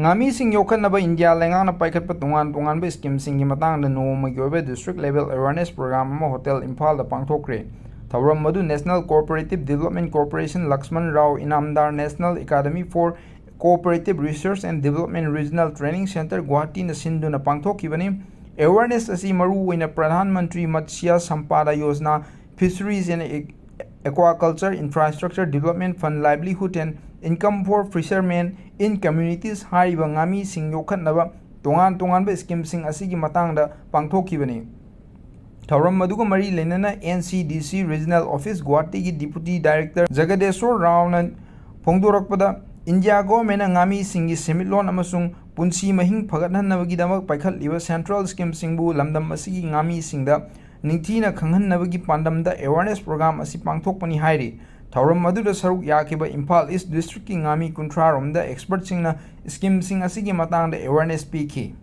ngamising yokhatnaba India lengana paikhatpa tongan scheme singi matangda nomagi oiba district level awareness program ama hotel Imphal da pangthokhre. Thawram madu National Cooperative Development Corporation Lakshman Rao Inamdar National Academy for Cooperative Research and Development Regional Training Center Guwahati na sinduna pangthokhibani. Awareness asi maru oina Pradhan Mantri Matsya Sampada Yojana Fisheries and Aquaculture Infrastructure Development Fund Livelihood and Income for Fishermen in Communities hariba ngami sing yokhatnaba tongan scheme sing asigi matangda pangthokhibani. Thawram maduga mari lenana NCDC Regional Office Guwahati gi Deputy Director Jagadeshwar Rao na phongdorakpada India government ngami singi semitlon amasung punsi mahing phagathanabagi paikhatliba central scheme singbu lamdam asigi ngami singda ningthina khanghanabagi pandamda awareness program asi pangthokpani hairi. Thawram maduda saruk yakiba Imphal East District ki ngami kunthra romda expert singna scheme sing asigi matangda awareness piki.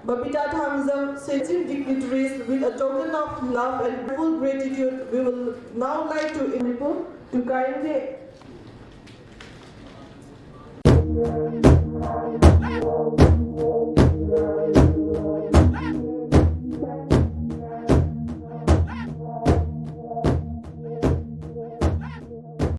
Babita Thamzam, sensitive dignitaries, with a token of love and full gratitude, we will now like to Manipur to kindly